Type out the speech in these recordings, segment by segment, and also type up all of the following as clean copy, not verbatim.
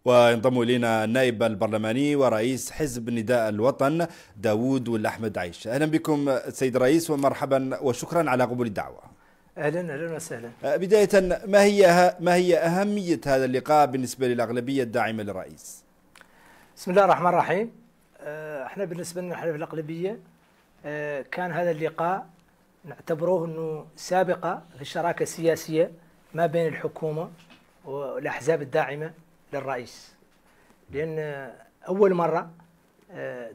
وينضم إلينا النائب البرلماني ورئيس حزب نداء الوطن داوود والأحمد عيش. أهلا بكم سيد الرئيس ومرحبا وشكرا على قبول الدعوة. أهلا وسهلا. بداية، ما هي أهمية هذا اللقاء بالنسبة للأغلبية الداعمة للرئيس؟ بسم الله الرحمن الرحيم. احنا بالنسبة لنا في الأغلبية كان هذا اللقاء نعتبروه أنه سابقة في الشراكة السياسية ما بين الحكومة والأحزاب الداعمة للرئيس، لأن أول مرة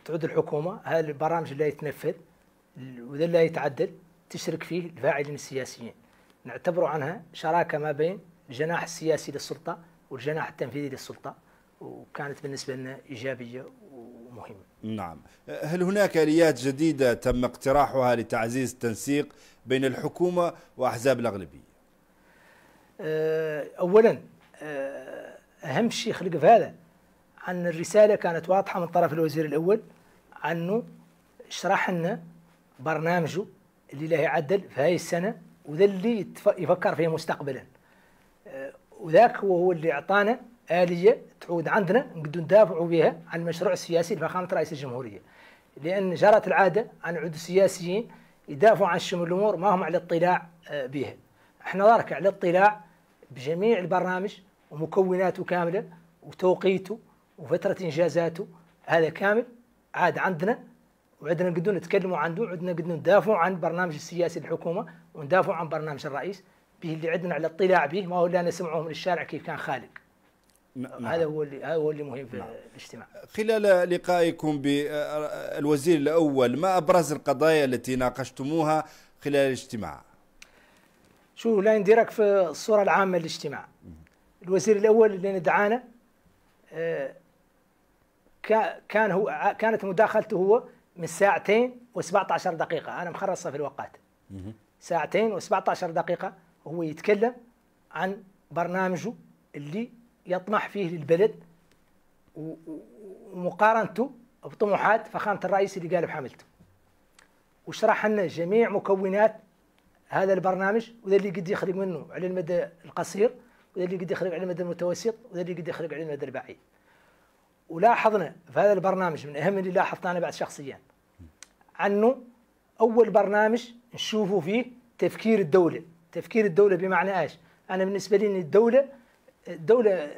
تعود الحكومة هذا البرامج اللي يتنفذ وذا اللي يتعدل تشرك فيه الفاعلين السياسيين، نعتبر عنها شراكة ما بين الجناح السياسي للسلطة والجناح التنفيذي للسلطة، وكانت بالنسبة لنا إيجابية ومهمة. نعم. هل هناك آليات جديدة تم اقتراحها لتعزيز التنسيق بين الحكومة وأحزاب الأغلبية؟ أولا أهم شيء خلق في هذا عن الرسالة كانت واضحة من طرف الوزير الأول عنه شرح لنا برنامجه اللي له يعدل في هاي السنة وذا اللي يفكر فيه مستقبلا، وذاك هو اللي أعطانا آلية تعود عندنا نقدر ندافعوا بها عن المشروع السياسي لفخامة رئيس الجمهورية، لأن جرت العادة عن عود السياسيين يدافعوا عن شمول الأمور ما هم على اطلاع بها. احنا ذلك على اطلاع بجميع البرنامج ومكوناته كاملة وتوقيته وفترة إنجازاته، هذا كامل عاد عندنا وعندنا نقدر نتكلموا عنه، وعندنا نقدر ندافعوا عن البرنامج السياسي للحكومة وندافعوا عن برنامج الرئيس به اللي عندنا على اطلاع به، ما هو اللي نسمعه من الشارع كيف كان خالق. نعم. هذا هو اللي مهم في الاجتماع. خلال لقائكم بالوزير الأول ما أبرز القضايا التي ناقشتموها خلال الاجتماع؟ شو لا نديرك في الصورة العامة للاجتماع. الوزير الأول اللي ندعانا كانت مداخلته هو من 2 و17 دقيقة، أنا مخرصها في الوقت 2 و17 دقيقة، وهو يتكلم عن برنامجه اللي يطمح فيه للبلد ومقارنته بطموحات فخامة الرئيس اللي قال بحملته، وشرح لنا جميع مكونات هذا البرنامج وذا اللي قد يخرج منه على المدى القصير وذا اللي قد يخرج على المدى المتوسط وذا اللي قد يخرج على المدى البعيد. ولاحظنا في هذا البرنامج من أهم اللي لاحظت أنا بعد شخصيا عنه أول برنامج نشوفه فيه تفكير الدولة. تفكير الدولة بمعنى إيش؟ أنا بالنسبة لي الدولة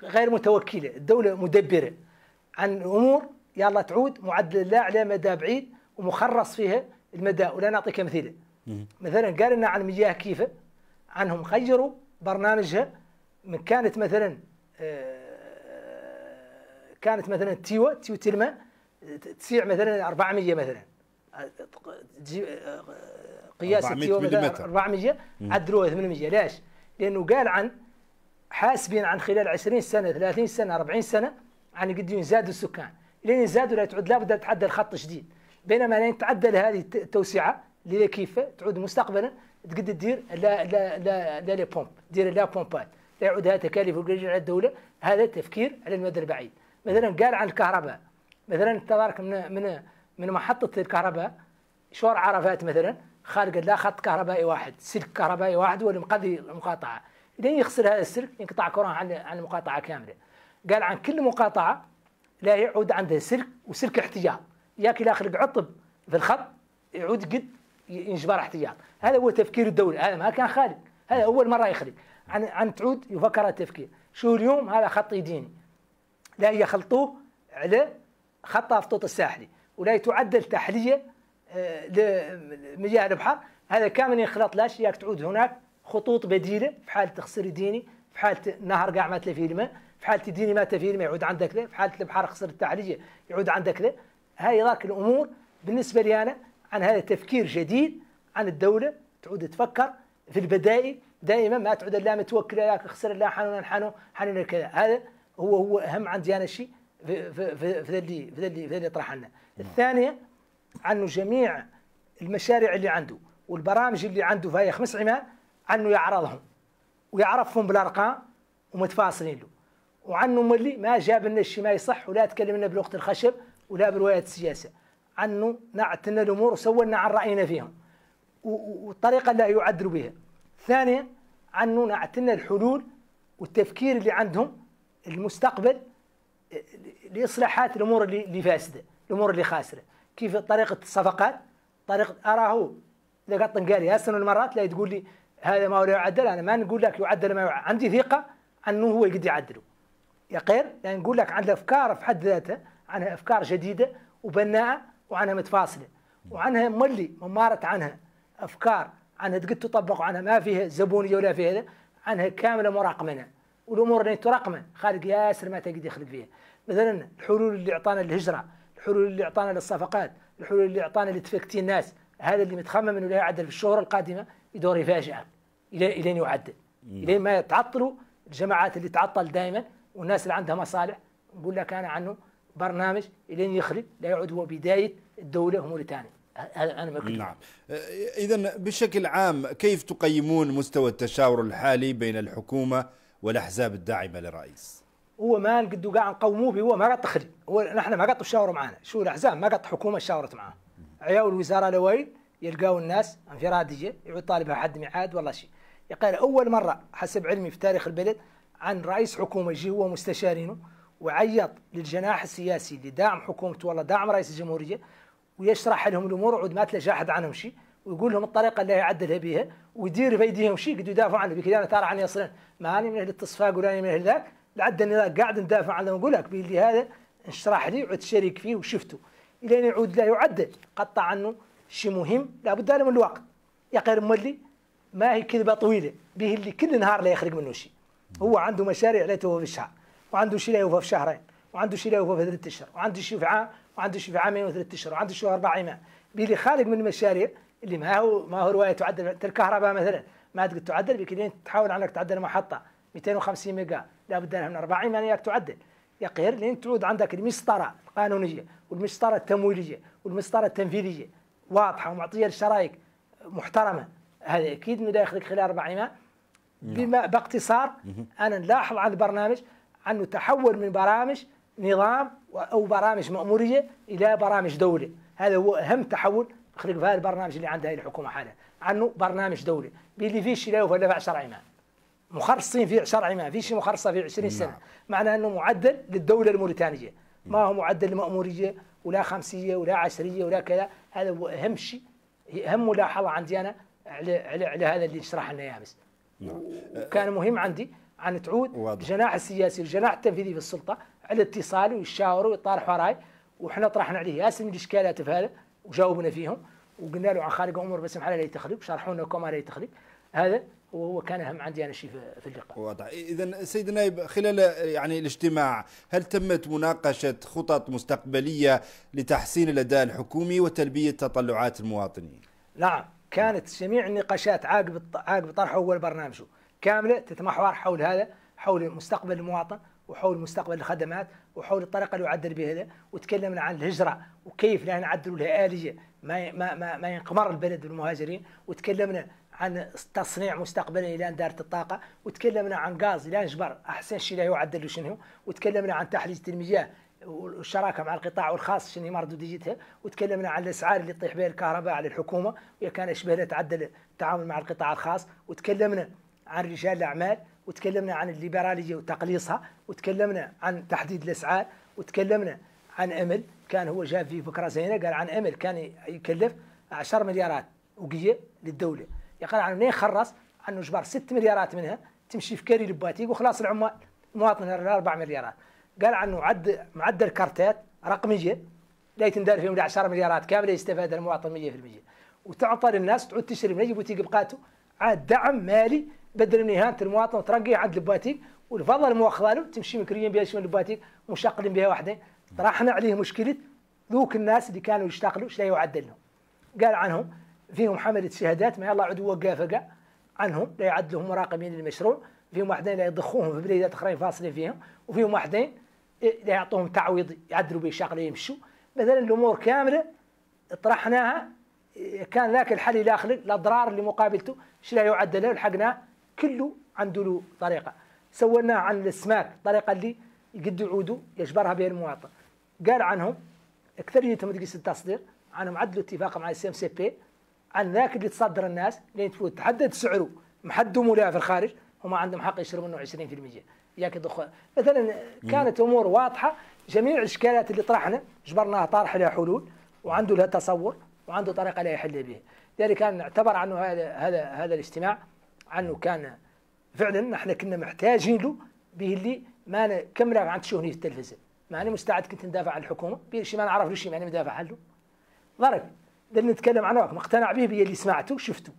غير متوكلة، الدولة مدبرة عن أمور يلا تعود معدل الله على مدى بعيد ومخرص فيها المدى. ولا نعطيك أمثلة، مثلا قال لنا عن مياه كيف عنهم غيروا برنامجها من كانت مثلا تيو تلمة تسيع مثلا 400 مثلا قياس التيو مثلا 400 عدلوها 800. ليش؟ لأنه قال عن حاسبين عن خلال 20 سنة 30 سنة 40 سنة عن قد يزادوا السكان، لين يزادوا لا تعود لابد تعدل خط جديد، بينما لين تعدل هذه التوسعة اللي كيف تعود مستقبلا تقدر تدير لا بومب دير لا بومبات لا يعود هذا تكاليف وقريجة على الدولة. هذا تفكير على المدى البعيد. مثلا قال عن الكهرباء، مثلا تبارك من محطة الكهرباء شور عرفات مثلا خارج لا خط كهربائي واحد سلك كهربائي واحد واللي مقضي المقاطعة، لين يخسر هذا السلك ينقطع كرة عن المقاطعة كاملة. قال عن كل مقاطعة لا يعود عنده سلك وسلك احتياط، ياك لا خلق عطب في الخط يعود قد ينجبر احتياط. هذا هو تفكير الدولة، هذا ما كان خالق، هذا أول مرة يخلق عن تعود يفكر التفكير. شو اليوم هذا خط يديني لا يخلطوه على خط أفطوط الساحلي ولا يتعدل تحلية لمياه البحر، هذا كامل يخلط. لاش ياك تعود هناك خطوط بديلة في حالة تخسر ديني، في حالة النهر قاع ما تلفي الماء، في حالة ديني ما تلفي الماء يعود عندك ذا، في حالة البحر خسر التحلية يعود عندك ذا. هاي ذاك الأمور بالنسبة لي أنا عن هذا تفكير جديد عن الدولة تعود تفكر في البدائل دائما، ما تعود لا متوكلة لا خسر لا حنون كذا. هذا هو أهم عندي أنا الشيء في اللي طرح لنا. الثانية عنه جميع المشاريع اللي عنده والبرامج اللي عنده في هاي 5 عماد عنه يعرضهم ويعرفهم بالأرقام ومتفاصلين له، وعنه ملي ما جاب لنا الشيء ما يصح ولا تكلم لنا بلغة الخشب ولا برواية السياسة، عنه نعتنا الأمور وسولنا عن رأينا فيهم والطريقة اللي يعدلوا بها. ثانيا عنه نعتنا الحلول والتفكير اللي عندهم المستقبل لاصلاحات الامور اللي فاسده، الامور اللي خاسره. كيف طريقه الصفقات، طريقه اراه اذا قط قال لي هسه المرات لا تقول لي هذا ما هو يعدل، انا ما نقول لك يعدل ما يعدل. عندي ثقه انه هو يقدر يعدله يا غير، يعني نقول لك عندها افكار في حد ذاتها، عنها افكار جديده وبناءه وعنها متفاصله وعنها ملي ممارت عنها افكار عنها تقدر تطبق، وعنها ما فيها زبونيه ولا فيها هذا، عنها كامله مراقمنه. والامور اللي تراقمه خالق ياسر ما تقدر يخلق فيها. مثلا الحلول اللي اعطانا الهجره، الحلول اللي اعطانا للصفقات، الحلول اللي اعطانا لتفكتي الناس، هذا اللي متخمم انه لا يعدل في الشهور القادمه يدور يفاجئك الين يعدل، الين ما تعطلوا الجماعات اللي تعطل دائما والناس اللي عندها مصالح. نقول لك انا عنه برنامج الين يخلق لا يعود هو بدايه الدوله موريتانيا. هذا انا مكتوب. نعم. اذا بشكل عام كيف تقيمون مستوى التشاور الحالي بين الحكومه والاحزاب الداعمه للرئيس؟ هو ما نقدوا قاعد نقوموه به، هو ما قد تخلي، هو نحن ما قد تشاوروا معنا، شو الاحزاب ما قد حكومه شاورت معاه. عياو الوزاره الاوائل يلقاو الناس انفراديه يعود طالبها حد ميعاد والله شيء. يقال اول مره حسب علمي في تاريخ البلد عن رئيس حكومه يجي هو مستشارينه وعيط للجناح السياسي لدعم حكومته والله دعم رئيس الجمهوريه، ويشرح لهم الامور وعود ما تلاقي احد عنهم شيء، ويقول لهم الطريقه اللي يعدلها بها ويدير في ايديهم شيء قد يدافعوا عنه. بكذا انا ترى عني اصلا ماني من اهل التصفاق ولا من اهل ذاك، لعد اني قاعد ندافع عنه ونقول لك بيلي هذا انشرح لي وعد شريك فيه وشفته الين يعود لا يعدل. قطع عنه شيء مهم لابد له من الوقت. يا غير مولي ما هي كذبه طويله به اللي كل نهار لا يخرج منه شيء. هو عنده مشاريع لا توفى في الشهر، وعنده شيء لا يوفى في شهرين، وعنده شيء لا يوفى في 3 اشهر، وعنده شيء في عام، وعنده شيء في عامين و3 اشهر، وعنده شيء 4 ايام. بيلي خالق من المشاريع اللي ما هو روايه تعدل. الكهرباء مثلا ما تقدر تعدل بكذا، تحاول عنك تعدل محطه 250 ميجا لابد لها من 4 ايام انك تعدل. يا غير لين تعود عندك المسطره القانونيه والمسطره التمويليه والمسطره التنفيذيه واضحه ومعطيه الشرايك محترمه، هذا اكيد انه يخلق خلال 4 ايام. بما باختصار انا نلاحظ على البرنامج انه تحول من برامج نظام او برامج مأموريه الى برامج دوله. هذا هو اهم تحول خلق في هذا البرنامج اللي عندها الحكومه حاليا، عنه برنامج دولي باللي فيه شيء لا يوفى الا 10 ايام، مخرصين فيه 10 ايام، في شيء مخرصه فيه 20 سنه. معناه انه معدل للدوله الموريتانيه، ما هو معدل لمأموريه ولا خمسيه ولا عشريه ولا كذا. هذا هو اهم شيء، اهم ملاحظه عندي انا على هذا اللي شرح لنا اياه. بس وكان مهم عندي أن تعود الجناح السياسي والجناح التنفيذي في السلطة على اتصال ويشاوروا ويطارحوا رأي، وإحنا طرحنا عليه ياسر من الإشكالات في هذا وجاوبنا فيهم، وقلنا له عن خالق أمور بس محل لا يتخلق، وشرحوا لنا كما لا يتخلق. هذا وهو كان أهم عندي أنا شيء في اللقاء. واضح. إذا سيد النائب خلال يعني الاجتماع هل تمت مناقشة خطط مستقبلية لتحسين الأداء الحكومي وتلبية تطلعات المواطنين؟ نعم، كانت جميع النقاشات عقب طرح أول برنامجه كاملة تتمحور حول هذا، حول مستقبل المواطن وحول مستقبل الخدمات وحول الطريقة اللي يعدل بها هذا. وتكلمنا عن الهجرة وكيف لا نعدلوا لها آلية ما ينقمر البلد بالمهاجرين، وتكلمنا عن تصنيع مستقبلا الى دارة الطاقة، وتكلمنا عن غاز الى نجبر احسن شيء لا يعدل شنو، وتكلمنا عن تحلية المياه والشراكه مع القطاع والخاص شنو مردوديتها، وتكلمنا عن الاسعار اللي تطيح بها الكهرباء على الحكومه وهي كان اشبه لا تعدل التعامل مع القطاع الخاص، وتكلمنا عن رجال الاعمال، وتكلمنا عن الليبراليه وتقليصها، وتكلمنا عن تحديد الاسعار، وتكلمنا عن امل كان هو جاب فيه فكره زينه، قال عن امل كان يكلف 10 مليارات وقيه للدوله، يقال عنه منين خرص عنه جبر 6 مليارات منها تمشي في كاري لباتيق وخلاص العمال المواطن 4 مليارات. قال عنه معدل كارتات رقميه لا يتندار فيهم 10 مليارات كامله يستفاد المواطن 100%، وتعطى للناس تعود تشتري من بوتيق بقاته، عاد دعم مالي بدل من اهانه المواطن وترقيه عند البواتيق، والفضل المؤخذه له تمشي مكريين بها شويه البواتيق مشغلين بها وحدين. طرحنا عليه مشكله ذوك الناس اللي كانوا يشتغلوا ايش لا يعدل لهم. قال عنهم فيهم حمله شهادات ما يلا عدو وقافه عنهم لا يعدلهم مراقبين للمشروع، فيهم واحدين لا يضخوهم في بلدات اخرين فاصلين فيهم، وفيهم واحدين لا يعطوهم تعويض يعدلوا به شغله يمشوا. مثلا الامور كامله طرحناها، كان ذاك الحل لا يخلق الاضرار اللي مقابلته ايش لا يعدل له، لحقناه كله عنده له طريقه. سويناه عن الاسماك طريقه اللي يقدوا يعودوا يجبرها به المواطن. قال عنهم اكثريتهم تقيس التصدير، عنهم عدلوا اتفاق مع السي ام سي بي عن ذاك اللي تصدر الناس لين تفوت تحدد سعره محدد مولاه في الخارج هم عندهم حق يشتروا منه 20%. ياك مثلا كانت امور واضحه، جميع الاشكالات اللي طرحنا جبرناها طارح لها حلول، وعنده لها تصور وعنده طريقه لا يحل بها. لذلك كان نعتبر عنه هذا الاجتماع عنه كان فعلا نحن كنا محتاجين له به، اللي ما كم راك عند شهني في التلفزيون، ماني مستعد كنت ندافع عن الحكومه بشيء ما نعرف له شيء، ماني مدافع عنه ضرب ده نتكلم عنه مقتنع به اللي سمعته شفته،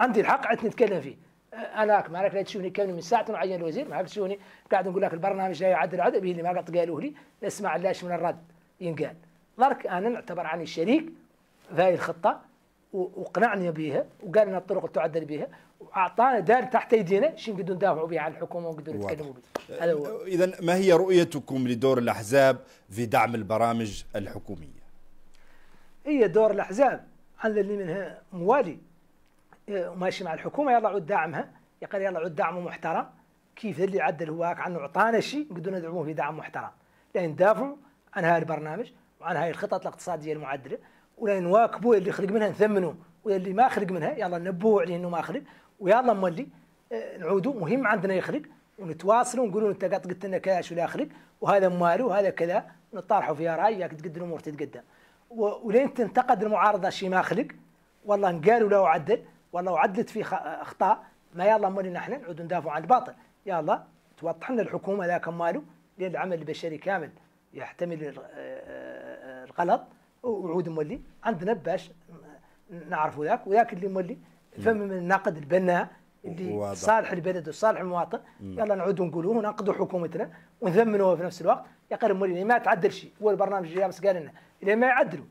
عندي الحق عاد نتكلم فيه. انا ما راك لا تشوفني كم من ساعه نعين الوزير، ما تشوفني قاعد نقول لك البرنامج جاي يعدل عدل به اللي ما قد قالوه لي، نسمع لاش من الرد ينقال. ضرك انا نعتبر عني شريك في هذه الخطه وقنعني بها وقال لنا الطرق تعدل بها، واعطانا دار تحت ايدينا شيء نقدروا ندافعوا به عن الحكومه ونقدروا نتكلموا به. هذا هو. اذا ما هي رؤيتكم لدور الاحزاب في دعم البرامج الحكوميه؟ هي دور الاحزاب عندنا اللي منها موالي وماشي مع الحكومه يلا عود دعمها، يقال يلا عود دعمه محترم، كيف اللي عدل هواك عنه اعطانا شيء نقدروا ندعموه في دعم محترم، لان ندافعوا عن هذا البرنامج وعن هذه الخطط الاقتصاديه المعدله، ولا نواكبوا اللي خلق منها نثمنوه، واللي ما خلق منها يلا ننبهوا عليه انه ما خلق، ويلا مولي نعودوا مهم عندنا يخلق، ونتواصلوا ونقولوا انت قلت لنا كذا شو لا خلق وهذا ماله وهذا كذا، نطرحوا فيها راي ياك تقدر الامور تتقدم. ولين تنتقد المعارضه شيء ما خلق، والله قالوا له عدل، والله عدلت في اخطاء، ما يلا مولي نحن نعود ندافعوا عن الباطل، يلا توضح لنا الحكومه ذاك ماله، لان العمل البشري كامل يحتمل الغلط، وعود مولي عندنا باش نعرفوا ذاك، وذاك اللي مولي فم من النقد البناء اللي صالح البلد وصالح المواطن، يلا نعودوا نقولوه وننقدوا حكومتنا ونثمنوها في نفس الوقت. يقال مولي ما تعدل شيء، هو البرنامج اللي امس قال لنا اللي ما يعدلوا،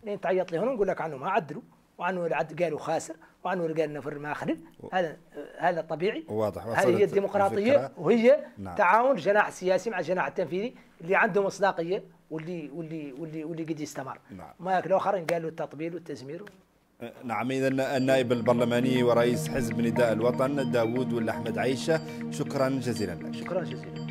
لين تعيط لي هنا نقول لك عنه ما عدلوا، وعنه قالوا خاسر، وعنه قال نفر ما خلف، هذا طبيعي. واضح. هذه هي الديمقراطيه، وهي تعاون الجناح السياسي مع الجناح التنفيذي اللي عنده مصداقيه واللي قد يستمر. ما الاخرين قالوا التطبيل والتزمير. نعم. إذا النائب البرلماني ورئيس حزب نداء الوطن داوود والأحمد عيشة، شكرا جزيلا لك. شكرا جزيلا.